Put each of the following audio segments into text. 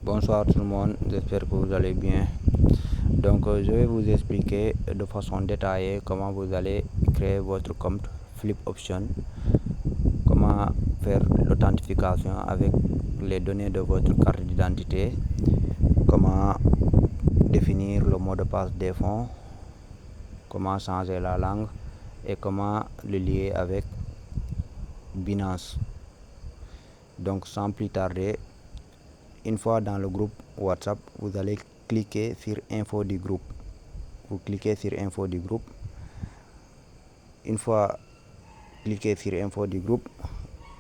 Bonsoir tout le monde, j'espère que vous allez bien. Donc je vais vous expliquer de façon détaillée comment vous allez créer votre compte Flip Option, comment faire l'authentification avec les données de votre carte d'identité, comment définir le mot de passe des fonds, comment changer la langue et comment le lier avec Binance. Donc sans plus tarder, une fois dans le groupe WhatsApp, vous allez cliquer sur info du groupe. Vous cliquez sur info du groupe. Une fois cliqué sur info du groupe,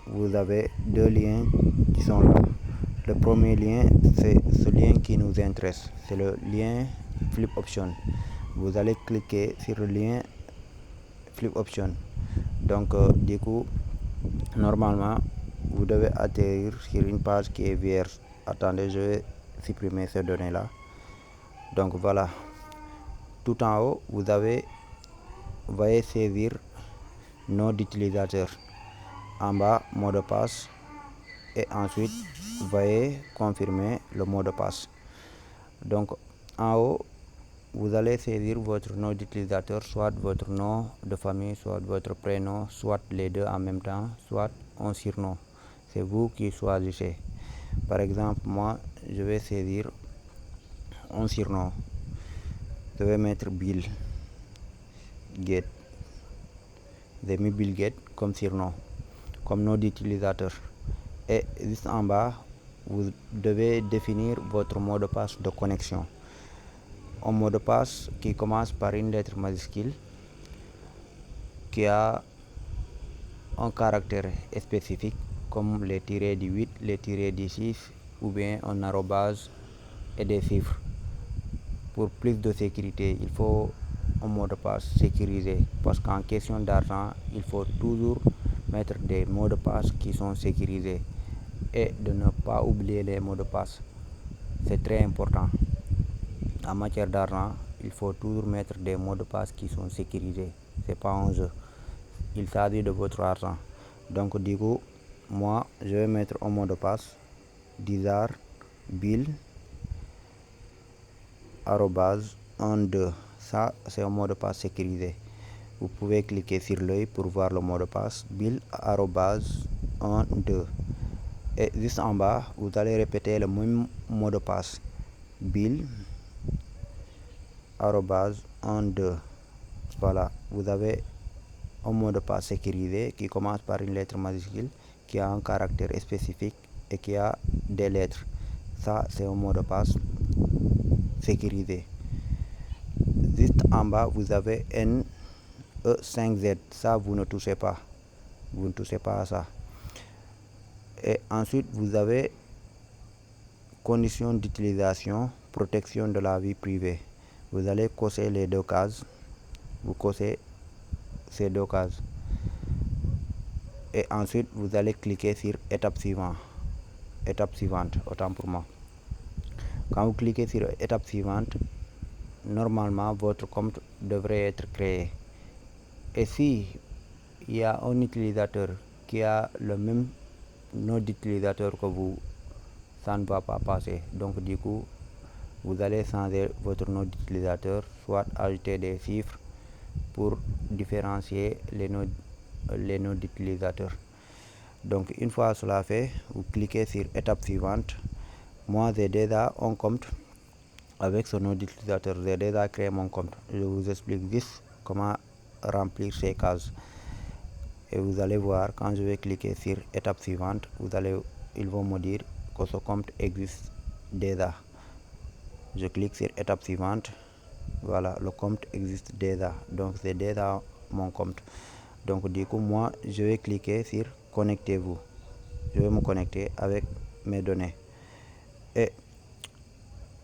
vous avez deux liens qui sont là. Le premier lien, c'est ce lien qui nous intéresse, c'est le lien Flip Option. Vous allez cliquer sur le lien Flip Option. Donc du coup, normalement, vous devez atterrir sur une page qui est vierge. Attendez, je vais supprimer ces données là. Donc voilà, tout en haut vous veuillez saisir nom d'utilisateur, en bas mot de passe, et ensuite veuillez confirmer le mot de passe. Donc en haut vous allez saisir votre nom d'utilisateur, soit votre nom de famille, soit votre prénom, soit les deux en même temps, soit un surnom. C'est vous qui choisissez. Par exemple, moi je vais saisir un surnom. Je vais mettre Bill Gates. J'ai mis Bill Gates comme surnom, comme nom d'utilisateur. Et juste en bas, vous devez définir votre mot de passe de connexion. Un mot de passe qui commence par une lettre majuscule, qui a un caractère spécifique comme les tirets du 8, les tirets du 6 ou bien un arrobase et des chiffres. Pour plus de sécurité, il faut un mot de passe sécurisé, parce qu'en question d'argent, il faut toujours mettre des mots de passe qui sont sécurisés et de ne pas oublier les mots de passe. C'est très important. En matière d'argent, il faut toujours mettre des mots de passe qui sont sécurisés. C'est pas un jeu. Il s'agit de votre argent. Donc du coup, moi, je vais mettre un mot de passe Dizar Bill arrobase 12. Ça, c'est un mot de passe sécurisé. Vous pouvez cliquer sur l'œil pour voir le mot de passe Bill arrobase 12. Et juste en bas, vous allez répéter le même mot de passe Bill arrobase 12. Voilà, vous avez un mot de passe sécurisé qui commence par une lettre majuscule, qui a un caractère spécifique et qui a des lettres. Ça, c'est un mot de passe sécurisé. Juste en bas, vous avez NE5Z. Ça, vous ne touchez pas. Vous ne touchez pas à ça. Et ensuite, vous avez conditions d'utilisation, protection de la vie privée. Vous allez cocher les deux cases. Vous cochez ces deux cases. Et ensuite, vous allez cliquer sur étape suivante. Étape suivante, autant pour moi. Quand vous cliquez sur étape suivante, normalement, votre compte devrait être créé. Et si il y a un utilisateur qui a le même nom d'utilisateur que vous, ça ne va pas passer. Donc du coup, vous allez changer votre nom d'utilisateur, soit ajouter des chiffres pour différencier les noms d'utilisateurs. Donc une fois cela fait, vous cliquez sur étape suivante. Moi j'ai déjà un compte avec ce nom d'utilisateur, j'ai déjà créé mon compte. Je vous explique juste comment remplir ces cases. Et vous allez voir, quand je vais cliquer sur étape suivante, ils vont me dire que ce compte existe déjà. Je clique sur étape suivante. Voilà, le compte existe déjà. Donc c'est déjà mon compte. Donc du coup, moi, je vais cliquer sur connectez-vous. Je vais me connecter avec mes données. Et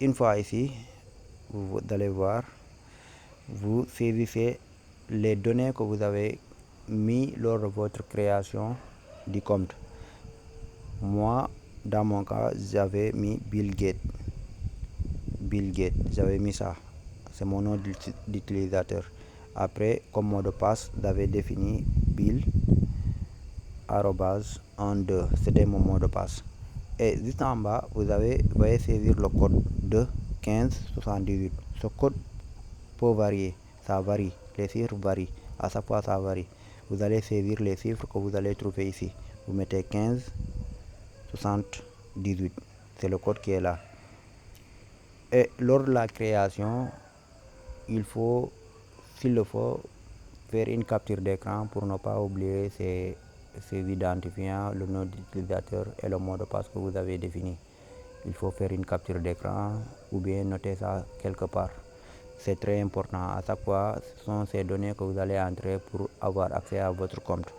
une fois ici, vous allez voir, vous saisissez les données que vous avez mis lors de votre création du compte. Moi, dans mon cas, j'avais mis Bill Gates. Bill Gates, j'avais mis ça. C'est mon nom d'utilisateur. Après, comme mot de passe, j'avais défini Bill arrobase 12. C'était mon mot de passe. Et juste en bas, voyez saisir le code de 1578. Ce code peut varier, ça varie, les chiffres varient, à chaque fois ça varie. Vous allez saisir les chiffres que vous allez trouver ici. Vous mettez 1578, c'est le code qui est là. Et lors de la création, il faut, s'il le faut, faire une capture d'écran pour ne pas oublier ces identifiants, le nom d'utilisateur et le mot de passe que vous avez défini. Il faut faire une capture d'écran ou bien noter ça quelque part. C'est très important. À chaque fois, ce sont ces données que vous allez entrer pour avoir accès à votre compte.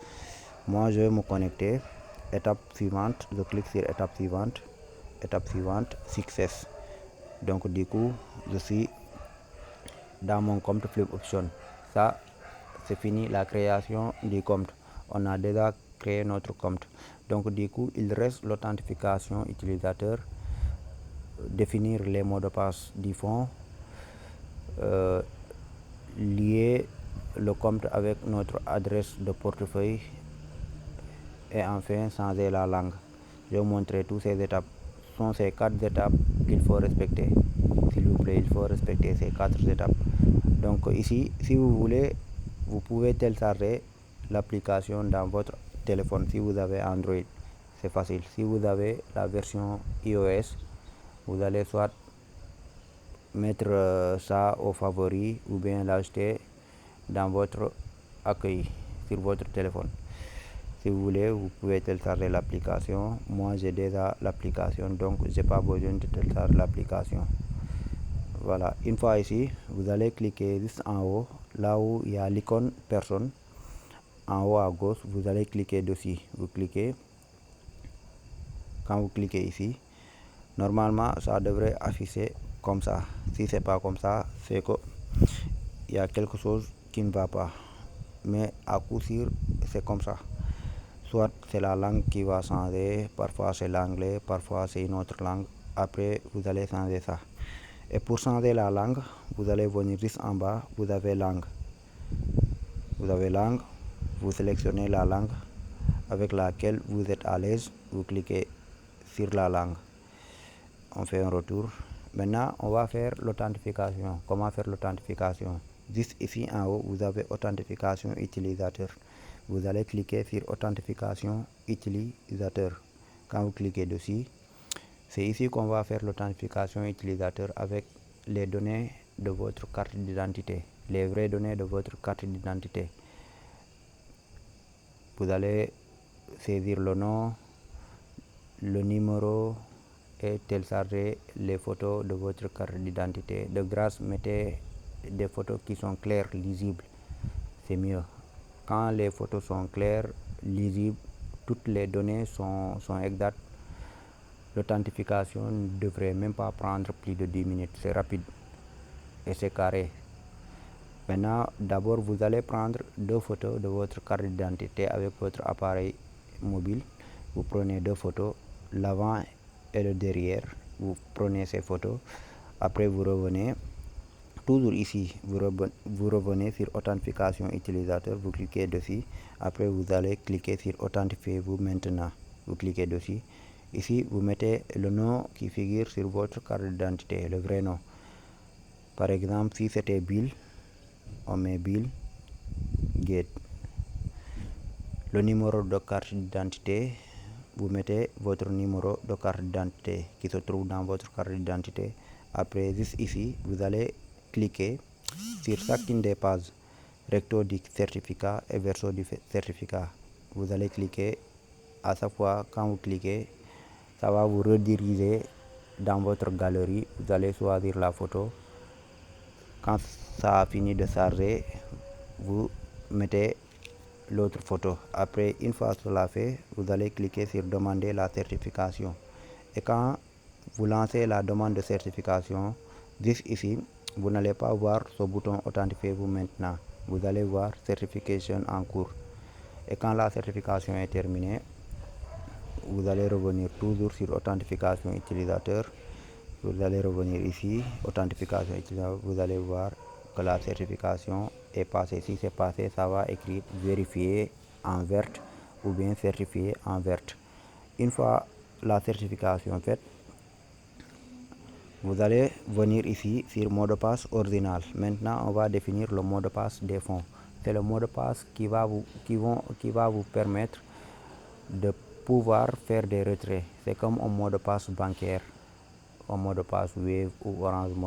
Moi, je vais me connecter. Étape suivante, je clique sur étape suivante. Étape suivante, success. Donc, du coup, je suis dans mon compte Flip Option. Ça, c'est fini la création du compte. On a déjà créé notre compte. Donc, du coup, il reste l'authentification utilisateur, définir les mots de passe du fond, lier le compte avec notre adresse de portefeuille et enfin changer la langue. Je vais vous montrer toutes ces étapes. Ce sont ces 4 étapes qu'il faut respecter. S'il vous plaît, il faut respecter ces 4 étapes. Donc ici, si vous voulez, vous pouvez télécharger l'application dans votre téléphone. Si vous avez Android, c'est facile. Si vous avez la version iOS, vous allez soit mettre ça au favori ou bien l'acheter dans votre accueil sur votre téléphone. Si vous voulez, vous pouvez télécharger l'application. Moi, j'ai déjà l'application, donc j'ai pas besoin de télécharger l'application. Voilà, une fois ici, vous allez cliquer juste en haut, là où il y a l'icône personne. En haut à gauche, vous allez cliquer dessus. Vous cliquez. Quand vous cliquez ici, normalement, ça devrait afficher comme ça. Si c'est pas comme ça, c'est que il y a quelque chose qui ne va pas. Mais à coup sûr, c'est comme ça. Soit c'est la langue qui va changer, parfois c'est l'anglais, parfois c'est une autre langue. Après, vous allez changer ça. Et pour changer la langue, vous allez venir juste en bas, vous avez langue. Vous avez langue, vous sélectionnez la langue avec laquelle vous êtes à l'aise, vous cliquez sur la langue. On fait un retour. Maintenant, on va faire l'authentification. Comment faire l'authentification? Juste ici en haut, vous avez authentification utilisateur. Vous allez cliquer sur authentification utilisateur. Quand vous cliquez dessus, c'est ici qu'on va faire l'authentification utilisateur avec les données de votre carte d'identité, les vraies données de votre carte d'identité. Vous allez saisir le nom, le numéro et télécharger les photos de votre carte d'identité. De grâce, mettez des photos qui sont claires, lisibles. C'est mieux. Quand les photos sont claires, lisibles, toutes les données sont exactes. L'authentification ne devrait même pas prendre plus de 10 minutes. C'est rapide et c'est carré. Maintenant, d'abord, vous allez prendre 2 photos de votre carte d'identité avec votre appareil mobile. Vous prenez 2 photos, l'avant et le derrière. Vous prenez ces photos. Après, vous revenez. Toujours ici, vous revenez sur authentification utilisateur. Vous cliquez dessus. Après, vous allez cliquer sur authentifiez-vous maintenant. Vous cliquez dessus. Ici, vous mettez le nom qui figure sur votre carte d'identité, le vrai nom. Par exemple, si c'était Bill, on met Bill Gates. Le numéro de carte d'identité, vous mettez votre numéro de carte d'identité qui se trouve dans votre carte d'identité. Après, juste ici, vous allez cliquer sur chacune des pages, recto du certificat et verso du certificat. Vous allez cliquer. À chaque fois, quand vous cliquez, ça va vous rediriger dans votre galerie. Vous allez choisir la photo. Quand ça a fini de charger, vous mettez l'autre photo. Après, une fois cela fait, vous allez cliquer sur demander la certification. Et quand vous lancez la demande de certification, juste ici, vous n'allez pas voir ce bouton authentifiez-vous maintenant. Vous allez voir certification en cours. Et quand la certification est terminée, vous allez revenir toujours sur authentification utilisateur. Vous allez revenir ici, authentification utilisateur. Vous allez voir que la certification est passée. Si c'est passé, ça va écrire vérifier en vert ou bien certifié en vert. Une fois la certification faite, vous allez venir ici sur mot de passe original. Maintenant, on va définir le mot de passe des fonds. C'est le mot de passe qui va vous permettre de pouvoir faire des retraits. C'est comme un mot de passe bancaire, un mot de passe Wave ou Orange Money.